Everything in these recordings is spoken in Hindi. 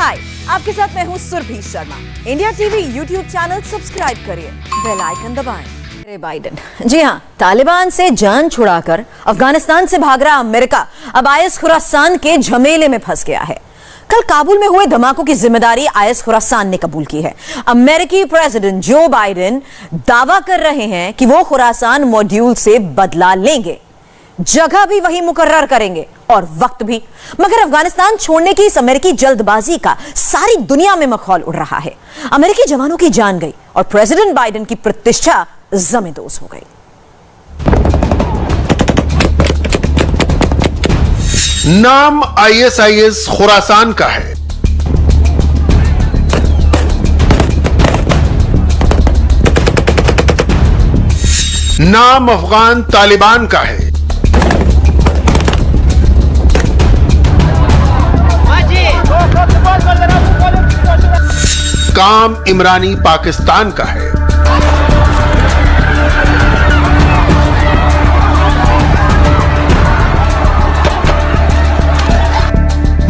हाय, आपके साथ मैं हूँ Surbhi Sharma. India TV YouTube channel subscribe करिए, बेल आइकन दबाएं। अरे बाइडेन, जी हाँ, तालिबान से जान छुड़ाकर अफगानिस्तान से भाग रहा अमेरिका अब आईएस खुरासान के झमेले में फंस गया है। कल काबुल में हुए धमाकों की जिम्मेदारी आईएस खुरासान ने कबूल की है। अमेरिकी प्रेसिडेंट जो बाइडेन दावा कर रहे हैं कि वो खुरासान मॉड्यूल से बदला लेंगे, जगह भी वही मुकर्रर करेंगे और वक्त भी। मगर अफगानिस्तान छोड़ने की इस अमेरिकी जल्दबाजी का सारी दुनिया में मखौल उड़ रहा है। अमेरिकी जवानों की जान गई और प्रेसिडेंट बाइडेन की प्रतिष्ठा जमींदोज हो गई। नाम आईएसआईएस खुरासान का है। नाम अफगान तालिबान का है। काम इमरानी पाकिस्तान का है।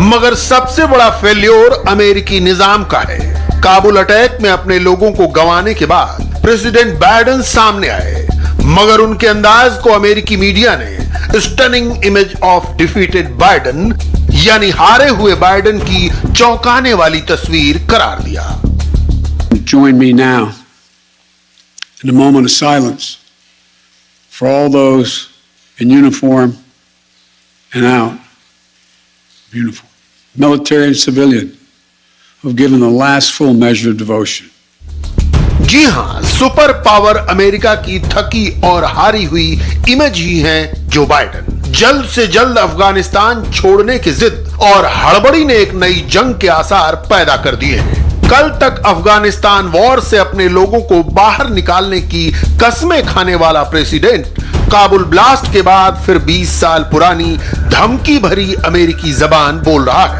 मगर सबसे बड़ा फेल्योर अमेरिकी निजाम का है। काबुल अटैक में अपने लोगों को गंवाने के बाद प्रेसिडेंट बाइडेन सामने आए, मगर उनके अंदाज को अमेरिकी मीडिया ने stunning image of defeated Biden यानी हारे हुए बाइडेन की चौंकाने वाली तस्वीर करार दिया। Join me now in a moment of silence for all those in uniform and out of uniform, military and civilian, who have given the last full measure of devotion. जी हां, सुपर पावर अमेरिका की थकी और हारी हुई इमेज ही है जो बाइडेन। जल्द से जल्द अफगानिस्तान छोड़ने की जिद और हड़बड़ी ने एक नई जंग के आसार पैदा कर दिए हैं। कल तक अफगानिस्तान वॉर से अपने लोगों को बाहर निकालने की कस्में खाने वाला प्रेसिडेंट काबुल ब्लास्ट के बाद फिर 20 साल पुरानी धमकी भरी अमेरिकी जबान बोल रहा है।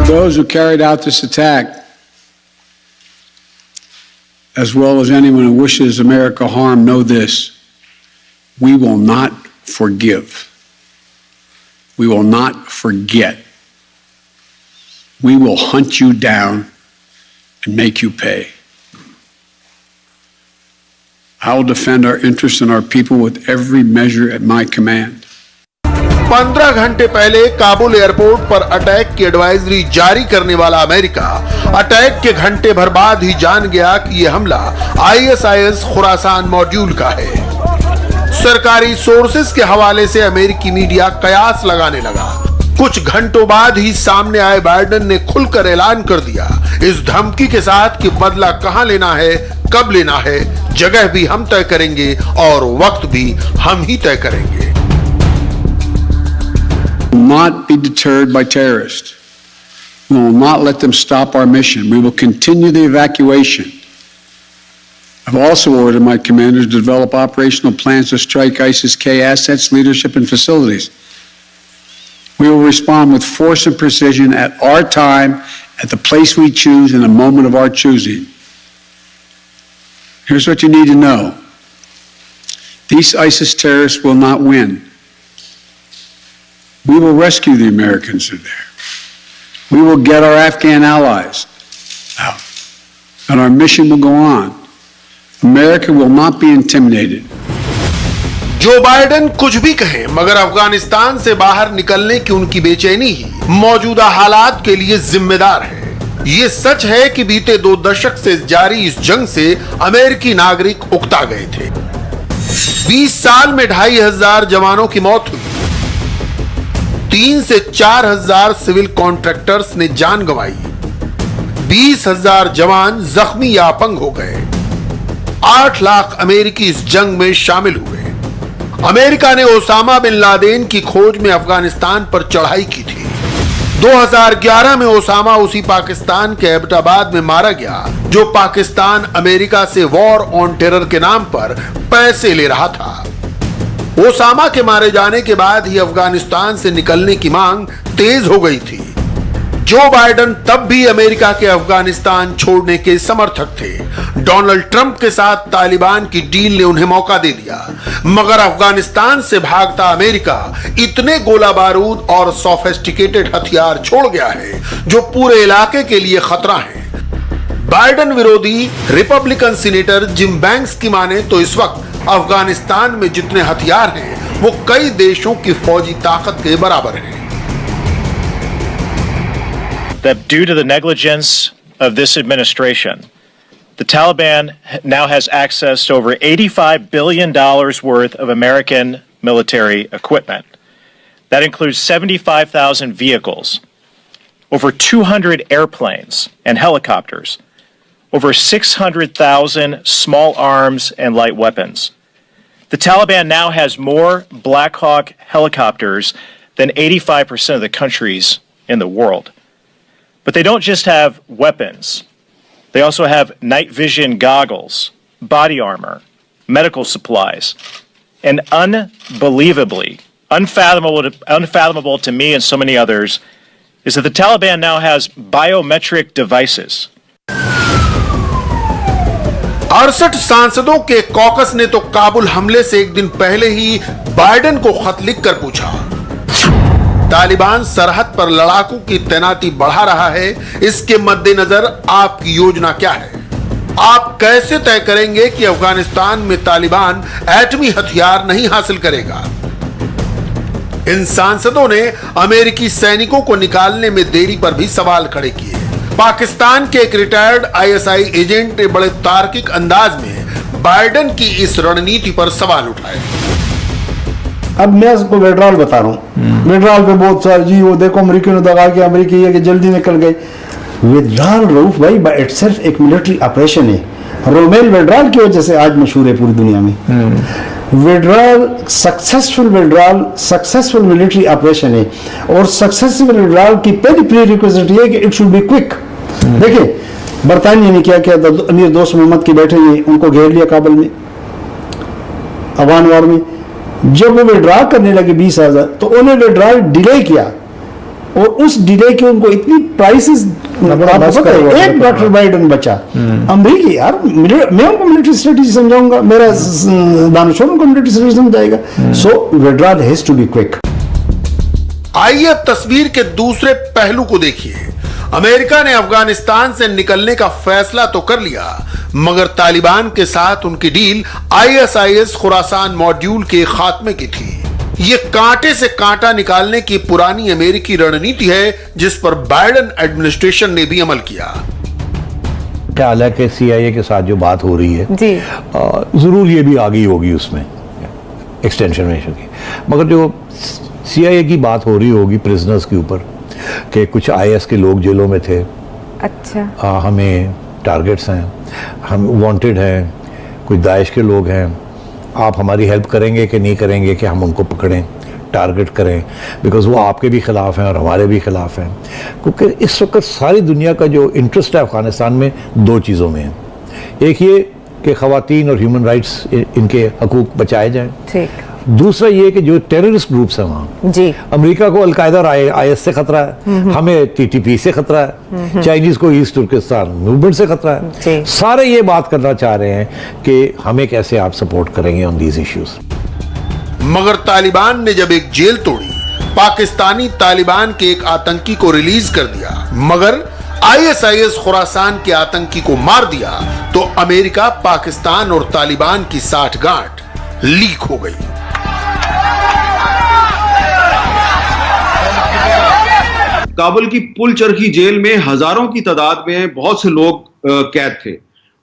Those who carried out this attack, as well as anyone who wishes America harm, know this: we will not forgive. We will not forget. We will hunt you down and make you pay. I will defend our interests and our people with every measure at my command. 15 घंटे पहले काबुल एयरपोर्ट पर अटैक की एडवाइजरी जारी करने वाला अमेरिका अटैक के घंटे भर बाद ही जान गया कि यह हमला आईएसआईएस खुरासान मॉड्यूल का है। सरकारी सोर्सेस के हवाले से अमेरिकी मीडिया कयास लगाने लगा। कुछ घंटों बाद ही सामने आए बाइडेन ने खुलकर ऐलान कर दिया इस धमकी के साथ कि बदला कहां लेना है, कब लेना है, जगह भी हम तय करेंगे और वक्त भी हम ही तय करेंगे। Not be deterred by terrorists. We will not let them stop our mission. We will continue the evacuation. I've also ordered my commanders to develop operational plans to strike ISIS-K assets, leadership, and facilities. We will respond with force and precision at our time, at the place we choose, in a moment of our choosing. Here's what you need to know. These ISIS terrorists will not win. We will rescue the Americans who are there. We will get our Afghan allies out. And our mission will go on. America will not be intimidated. Joe Biden कुछ भी कहें, मगर अफगानिस्तान से बाहर निकलने की उनकी बेचैनी ही मौजूदा हालात के लिए जिम्मेदार है। ये सच है कि बीते 2 दशक से जारी इस जंग से अमेरिकी नागरिक उकता गए थे। 20 साल में 2500 जवानों की मौत हुई। 3 से 4000 सिविल कॉन्ट्रैक्टर्स ने जान गंवाई। 20,000 जवान जख्मी या अपंग हो गए। 8 लाख अमेरिकी इस जंग में शामिल हुए। अमेरिका ने ओसामा बिन लादेन की खोज में अफगानिस्तान पर चढ़ाई की थी। 2011 में ओसामा उसी पाकिस्तान के एबटाबाद में मारा गया जो पाकिस्तान अमेरिका से वॉर ऑन टेरर के नाम पर पैसे ले रहा था। ओसामा के मारे जाने के बाद ही अफगानिस्तान से निकलने की मांग तेज हो गई थी। जो बाइडेन तब भी अमेरिका के अफगानिस्तान छोड़ने के समर्थक थे। डोनाल्ड ट्रंप के साथ तालिबान की डील ने उन्हें मौका दे दिया, मगर अफगानिस्तान से भागता अमेरिका इतने गोला बारूद और सोफिस्टिकेटेड हथियार छोड़ गया है जो पूरे इलाके के लिए खतरा है। बाइडेन विरोधी रिपब्लिकन सीनेटर जिम बैंक्स की माने तो इस वक्त अफगानिस्तान में जितने हथियार हैं वो कई देशों की फौजी ताकत के बराबर हैं। That due to the negligence of this administration, the Taliban now has access to over $85 billion worth of American military equipment. That includes 75,000 vehicles, over 200 airplanes and helicopters, over 600,000 small arms and light weapons. The Taliban now has more Black Hawk helicopters than 85% of the countries in the world. But they don't just have weapons. They also have night vision goggles, body armor, medical supplies, and unbelievably, unfathomable to me and so many others, is that the Taliban now has biometric devices. 68 सांसदों के कॉकस ने तो काबुल हमले से एक दिन पहले ही बाइडेन को खत लिखकर पूछा, तालिबान सरहद पर लड़ाकू की तैनाती बढ़ा रहा है, इसके मद्देनजर आपकी योजना क्या है? आप कैसे तय करेंगे कि अफगानिस्तान में तालिबान एटमी हथियार नहीं हासिल करेगा? इन सांसदों ने अमेरिकी सैनिकों को निकालने में देरी पर भी सवाल खड़े किए। पाकिस्तान के एक रिटायर्ड आईएसआई एजेंट ने बड़े तार्किक अंदाज में बाइडेन की इस रणनीति पर सवाल उठाए। अब मैं आपको वेड्राल बता रहा हूँ, वेड्राल पे बहुत सारे जी वो देखो अमेरिकी ने दगा के अमेरिकी ये कि जल्दी निकल गए। वेड्राल रऊफ भाई बाय इटसेल्फ एक मिलिट्री ऑपरेशन है। रोमेल वेड्राल की वजह से आज मशहूर है पूरी दुनिया में। वेड्राल सक्सेसफुल मिलिट्री ऑपरेशन है और सक्सेसफुल वेड्राल की पहली प्री रिक्विजिट ये कि इट शुड बी क्विक। देखिए बरतानिया ने क्या किया था, अमीर दोस्त मोहम्मद के बैठे हुए उनको घेर लिया काबुल में, अफगान वार में। जब वो विड्रॉ करने लगे 20,000 तो उन्होंने विड्रॉल डिले किया और उस डिले के उनको इतनी प्राइसेस, एक डॉक्टर बाइडेन बचा। अमरीकी यार मैं उनको मिलिट्री स्ट्रेटेजी समझाऊंगा, मेरा दानिशोर उनको मिलिट्री स्ट्रेटेजी समझाएगा। So withdrawal has to be quick. आइए अब तस्वीर के दूसरे पहलू को देखिए। अमेरिका ने अफगानिस्तान से निकलने का फैसला तो कर लिया, मगर तालिबान के साथ उनकी डील आईएसआईएस खुरासान मॉड्यूल के खात्मे की थी। ये कांटे से कांटा निकालने की पुरानी अमेरिकी रणनीति है जिस पर बाइडेन एडमिनिस्ट्रेशन ने भी अमल किया। ख्याल है कि सीआईए के साथ जो बात हो रही है जी, जरूर ये भी आ गई होगी उसमें एक्सटेंशन में की, मगर जो सीआईए की बात हो रही होगी प्रिजनर्स के ऊपर कि कुछ आईएस के लोग जेलों में थे, अच्छा हमें टारगेट्स हैं, हम वांटेड हैं, कुछ दाइश के लोग हैं, आप हमारी हेल्प करेंगे कि नहीं करेंगे कि हम उनको पकड़ें, टारगेट करें, बिकॉज वो आपके भी ख़िलाफ़ हैं और हमारे भी ख़िलाफ़ हैं। क्योंकि इस वक्त सारी दुनिया का जो इंटरेस्ट है अफ़गानिस्तान में दो चीज़ों में है, एक ये कि ख़वातीन और ह्यूमन राइट्स इनके हकूक़ बचाए जाएँ, ठीक, दूसरा ये कि जो टेररिस्ट ग्रुप्स हैं वहाँ जी, अमेरिका को अलकायदा और आईएस से खतरा है, हमें टीटीपी से खतरा है, चाइनीज को ईस्ट तुर्किस्तान मूवमेंट से खतरा है, सारे ये बात करना चाह रहे हैं कि हमें कैसे आप सपोर्ट करेंगे ऑन दीज इश्यूज। मगर तालिबान ने जब एक जेल तोड़ी, पाकिस्तानी तालिबान के एक आतंकी को रिलीज कर दिया, मगर आईएसआईएस खुरासान के आतंकी को मार दिया, तो अमेरिका, पाकिस्तान और तालिबान की साठगांठ लीक हो गई। काबुल की पुल चरखी जेल में हजारों की तादाद में बहुत से लोग कैद थे।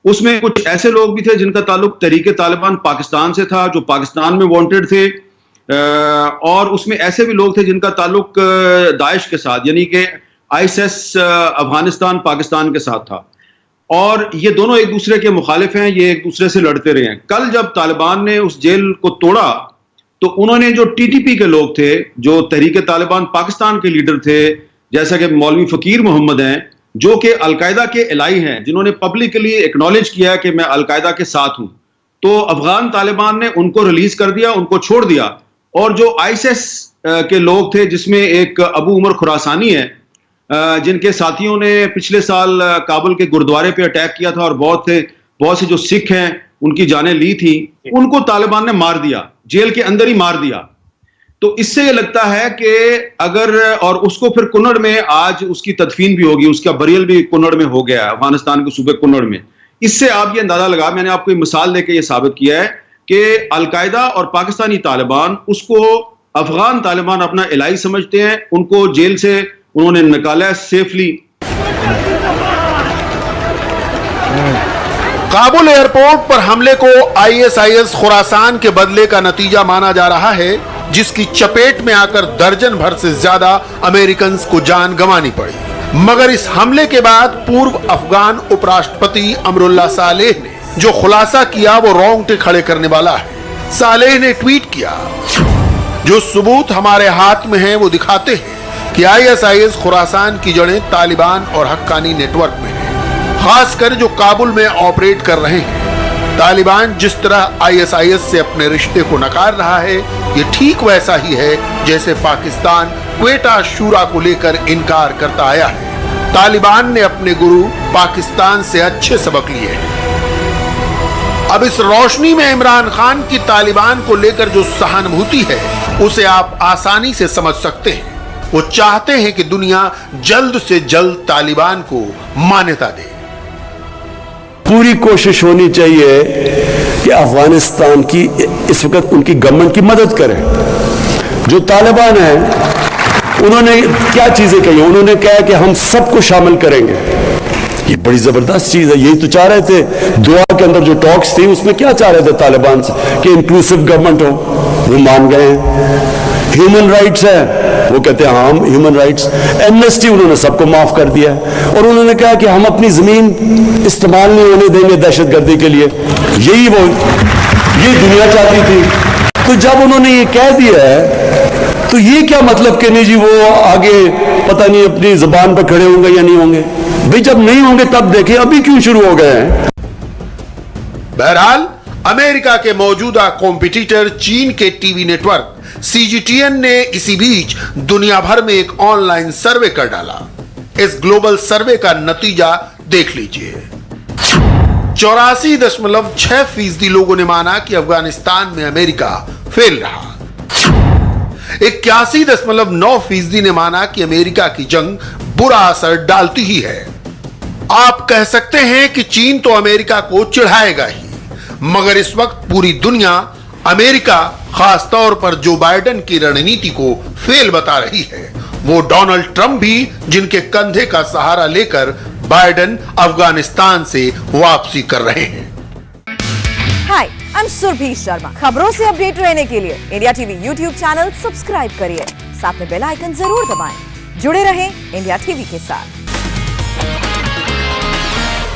उसमें कुछ ऐसे लोग भी थे जिनका ताल्लुक तहरीके तालिबान पाकिस्तान से था, जो पाकिस्तान में वांटेड थे, और उसमें ऐसे भी लोग थे जिनका ताल्लुक दाइश के साथ यानी कि आईएसएस अफगानिस्तान पाकिस्तान के साथ था, और ये दोनों एक दूसरे के मुखालिफ हैं, ये एक दूसरे से लड़ते रहे हैं। कल जब तालिबान ने उस जेल को तोड़ा तो उन्होंने जो टीटीपी के लोग थे, जो तहरीके तालिबान पाकिस्तान के लीडर थे, जैसा कि मौलवी फकीर मोहम्मद हैं, जो कि अलकायदा के एलाई हैं, जिन्होंने पब्लिकली एक्नॉलेज किया कि मैं अलकायदा के साथ हूं, तो अफगान तालिबान ने उनको रिलीज कर दिया, उनको छोड़ दिया। और जो आईएसएस के लोग थे, जिसमें एक अबू उमर खुरासानी है, जिनके साथियों ने पिछले साल काबुल के गुरुद्वारे पे अटैक किया था और बहुत से जो सिख हैं उनकी जानें ली थी, उनको तालिबान ने मार दिया, जेल के अंदर ही मार दिया। तो इससे ये लगता है कि अगर, और उसको फिर कुन्नड़ में आज उसकी तदफीन भी होगी, उसका बरियल भी कुन्नड़ में हो गया है, अफगानिस्तान के सूबे कुन्नड़ में। इससे आप ये अंदाजा लगा, मैंने आपको एक मिसाल देकर ये साबित किया है कि अलकायदा और पाकिस्तानी तालिबान उसको अफगान तालिबान अपना इलाही समझते हैं, उनको जेल से उन्होंने निकाला है सेफली। काबुल एयरपोर्ट पर हमले को आईएसआईएस खुरासान के बदले का नतीजा माना जा रहा है, जिसकी चपेट में आकर दर्जन भर से ज्यादा अमेरिकन को जान गंवानी पड़ी। मगर इस हमले के बाद पूर्व अफगान उपराष्ट्रपति अमरुल्लाह सालेह ने जो खुलासा किया वो रोंगटे खड़े करने वाला है। सालेह ने ट्वीट किया, जो सबूत हमारे हाथ में है वो दिखाते हैं कि आईएसआईएस खुरासान की जड़ें तालिबान और हक्कानी नेटवर्क में है, खासकर जो काबुल में ऑपरेट कर रहे हैं। तालिबान जिस तरह आईएसआईएस से अपने रिश्ते को नकार रहा है, ये ठीक वैसा ही है जैसे पाकिस्तान क्वेटा शूरा को लेकर इनकार करता आया है। तालिबान ने अपने गुरु पाकिस्तान से अच्छे सबक लिए हैं। अब इस रोशनी में इमरान खान की तालिबान को लेकर जो सहानुभूति है, उसे आप आसानी से समझ सकते हैं। वो चाहते हैं कि दुनिया जल्द से जल्द तालिबान को मान्यता दे। पूरी कोशिश होनी चाहिए कि अफगानिस्तान की इस वक्त उनकी गवर्नमेंट की मदद करें। जो तालिबान है उन्होंने क्या चीजें कही, उन्होंने कहा कि हम सबको शामिल करेंगे। ये बड़ी जबरदस्त चीज है, यही तो चाह रहे थे। दुआ के अंदर जो टॉक्स थी उसमें क्या चाह रहे थे तालिबान से कि इंक्लूसिव गवर्नमेंट हो, वो मान गए हैं। ह्यूमन राइट्स है, वो कहते हैं हाँ ह्यूमन राइट्स। एमनेस्टी उन्होंने सबको माफ कर दिया और उन्होंने कहा कि हम अपनी जमीन इस्तेमाल नहीं होने देंगे दहशतगर्दी के लिए। ये दुनिया चाहती थी। तो जब उन्होंने ये कह दिया है तो ये क्या मतलब कि नहीं जी वो आगे पता नहीं अपनी जुबान पर खड़े होंगे या नहीं होंगे। भाई जब नहीं होंगे तब देखें, अभी क्यों शुरू हो गए हैं। बहरहाल अमेरिका के मौजूदा कॉम्पिटिटर चीन के टीवी नेटवर्क CGTN ने इसी बीच दुनिया भर में एक ऑनलाइन सर्वे कर डाला। इस ग्लोबल सर्वे का नतीजा देख लीजिए। 84.6% लोगों ने माना कि अफगानिस्तान में अमेरिका फेल रहा। 81.9% ने माना कि अमेरिका की जंग बुरा असर डालती ही है। आप कह सकते हैं कि चीन तो अमेरिका को चिढ़ाएगा ही, मगर इस वक्त पूरी दुनिया अमेरिका, खासतौर पर जो बाइडेन की रणनीति को फेल बता रही है। वो डोनाल्ड ट्रंप भी, जिनके कंधे का सहारा लेकर बाइडेन अफगानिस्तान से वापसी कर रहे हैं। हाय, आई एम सुरभि शर्मा। खबरों से अपडेट रहने के लिए India TV YouTube channel subscribe करिए, साथ में बेल आइकन जरूर दबाएं। जुड़े रहें इंडिया टीवी के साथ।